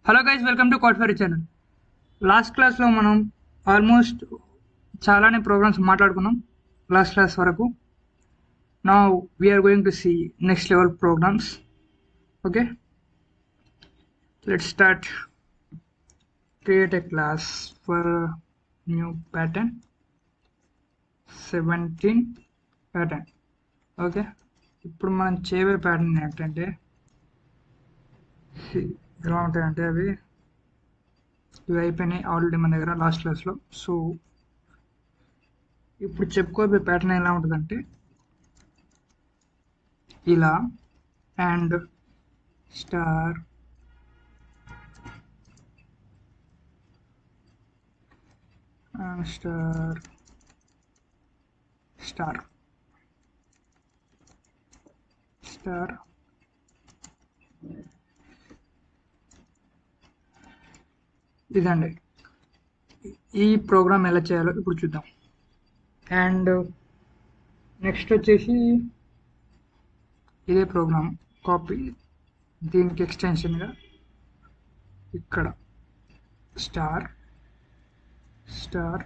Hello guys, welcome to code for channel. Last క్లాస్లో మనం almost చాలానే ప్రోగ్రామ్స్ మాట్లాడుకున్నాం లాస్ట్ క్లాస్ వరకు. Now we're going to see next level programs. Okay, let's start. Create a class for new pattern 17 pattern. Okay, ఇప్పుడు మనం చేయబోయే pattern ఏంటంటే ఎలా ఉంటాయంటే ఇవి అయిపోయినాయి ఆల్రెడీ మన దగ్గర లాస్ట్ క్లాస్లో. సో ఇప్పుడు చెప్పుకోబోయే ప్యాటర్న్ ఎలా ఉంటుందంటే ఇలా and star star star star ఇదండి. ఈ ప్రోగ్రామ్ ఎలా చేయాలో ఇప్పుడు చూద్దాం. అండ్ నెక్స్ట్ వచ్చేసి ఇదే ప్రోగ్రామ్ కాపీ, దీనికి ఎక్స్టెన్షన్గా ఇక్కడ స్టార్ స్టార్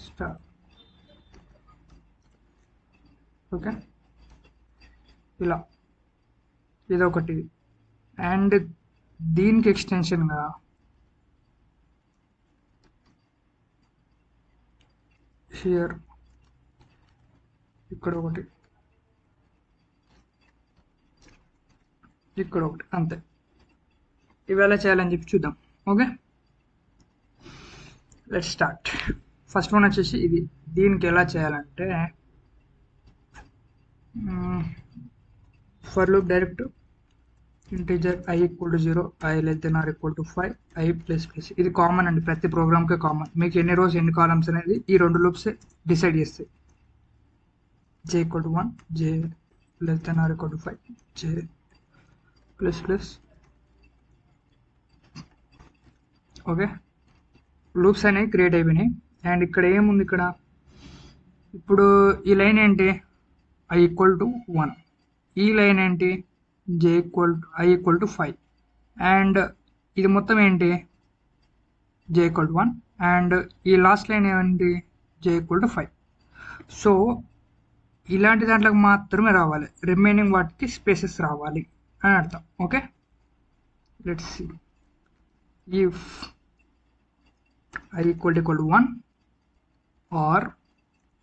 స్టార్. ఓకే, ఇలా ఇదొకటి. అండ్ దీనికి ఎక్స్టెన్షన్గా హియర్ ఇక్కడ ఒకటి, ఇక్కడ ఒకటి, అంతే. ఇవి ఎలా చేయాలని చెప్పి చూద్దాం. Okay, let's start. First one వచ్చేసి ఇది. దీనికి ఎలా చేయాలంటే for loop direct integer i equal to 0, i less than or equal to 5, i plus plus. ఇది కామన్ అండి, ప్రతి ప్రోగ్రామ్కే కామన్. మీకు ఎన్ని రోస్ ఎన్ని కాలమ్స్ అనేది ఈ రెండు లూప్స్ డిసైడ్ చేస్తాయి. j equal to 1, j less than or equal to 5, j plus plus. Okay, loops అనేవి క్రియేట్ అయిపోయినాయి. అండ్ ఇక్కడ ఏముంది, ఇక్కడ ఇప్పుడు ఈ లైన్ ఏంటి, i equal to 1. ఈ లైన్ ఏంటి, i equal to 5. అండ్ ఇది మొత్తం ఏంటి, j equal to 1. అండ్ ఈ లాస్ట్ లైన్ ఏంటి, j equal to 5. సో ఇలాంటి దాంట్లోకి మాత్రమే రావాలి, రిమైనింగ్ వాటికి స్పేసెస్ రావాలి అని అర్థం. Okay, let's see. If i equal to 1 or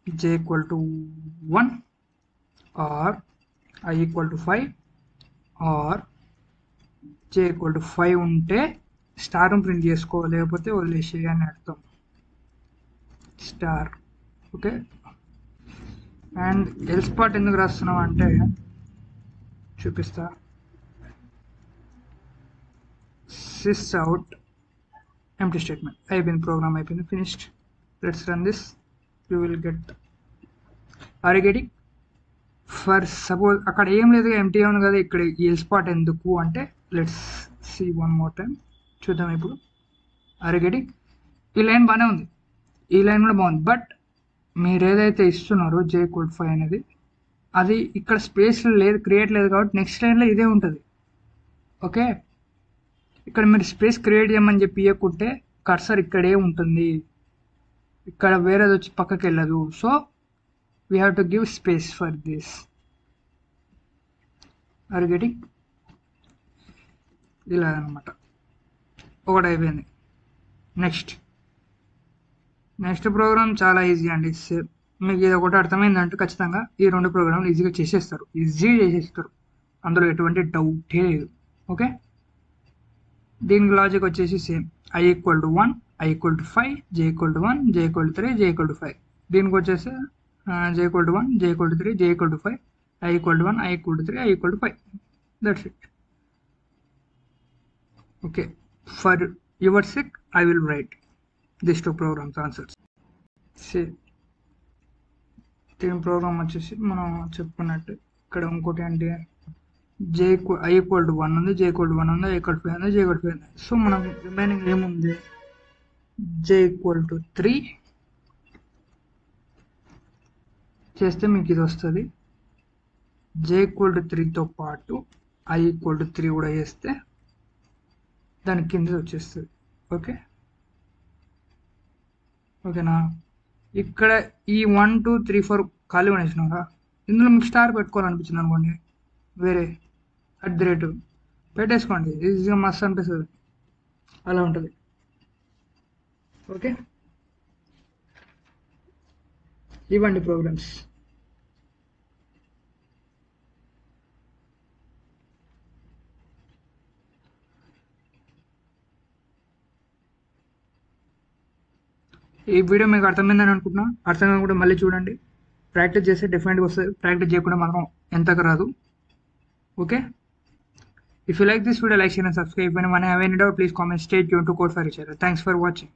j equal to 1 or i equal to 5 or j equal to 5 ఉంటే స్టార్ ప్రింట్ చేసుకో, లేకపోతే వదిలేసి అని అర్థం. Star. Okay, and else part ఎందుకు రాస్తున్నాం అంటే చూపిస్తా. సిస్ అవుట్ ఎంప్టీ స్టేట్మెంట్ అయిపోయింది, ప్రోగ్రామ్ అయిపోయింది, finished. Let's run this. You will get. Are you getting? For suppose అక్కడ ఏం లేదు, ఎంటీ ఉంది కదా, ఇక్కడ ఎల్ స్పాట్ ఎందుకు అంటే let's see one more time, చూద్దాం ఇప్పుడు. Are you getting? ఈ లైన్ బాగానే ఉంది, ఈ లైన్ కూడా బాగుంది. బట్ మీరు ఏదైతే ఇస్తున్నారో j equal to 5 అనేది, అది ఇక్కడ స్పేస్ లేదు, క్రియేట్ లేదు, కాబట్టి నెక్స్ట్ లైన్లో ఇదే ఉంటుంది. ఓకే, ఇక్కడ మీరు స్పేస్ క్రియేట్ చేయమని చెప్పి ఇవ్వకుంటే కర్సర్ ఇక్కడే ఉంటుంది, ఇక్కడ వేరేది వచ్చి పక్కకి వెళ్ళదు. So we have to give space for this. Are you getting? ఇలా అనమాట. ఒకటి అయిపోయింది. నెక్స్ట్ ప్రోగ్రామ్ చాలా ఈజీ అండి. మీకు ఇది ఒకటి అర్థమైందంటే ఖచ్చితంగా ఈ రెండు ప్రోగ్రాంలు ఈజీగా చేసేస్తారు, అందులో ఎటువంటి డౌటే లేదు. ఓకే, దీనికి లాజిక్ వచ్చేసి same. i equal to 1, i equal to 5, j equal to 1, j equal to 3, j equal to 5. దీనికి వచ్చేసి j equal to 1, j equal to 3, j equal to 5, i equal to 1, i equal to 3, i equal to 5. That's it. Okay, for your sake I will write these two programs answers. See, దీని programme వచ్చేసి మనం చెప్పుకున్నట్టు ఇక్కడ ఇంకోటి ఏంటి, i equal to 1 ఉంది, j equal to 1 ఉంది, i equal to 5 ఉంది, j equal to 5 ఉంది. సో మనం రిమైనింగ్ ఏముంది, j equal to 3 చేస్తే మీకు ఇది వస్తుంది. j equal to 3తో పాటు i ఈక్వల్ టు 3 కూడా చేస్తే దాని కింద వచ్చేస్తుంది. ఓకేనా. ఇక్కడ ఈ 1 2 3 4 ఖాళీ వేసినారా, ఇందులో మీకు స్టార్ పెట్టుకోవాలనిపించింది అనుకోండి, వేరే @ పెట్టేసుకోండి, ఈజీగా మస్తు అనిపిస్తుంది, అలా ఉంటుంది. ఓకే, ఇవ్వండి ప్రోగ్రామ్స్. ఈ వీడియో మీకు అర్థమైందని అనుకుంటున్నా. అర్థం కాకుండా మళ్ళీ చూడండి, ప్రాక్టీస్ చేస్తే డెఫినెట్గా వస్తుంది, ప్రాక్టీస్ చేయకుండా మాత్రం ఎంతకు రాదు. Okay, if you like this video, like, share and subscribe. If anyone have any doubt, please comment. Stay tuned to Code for Each Other. Thanks for watching.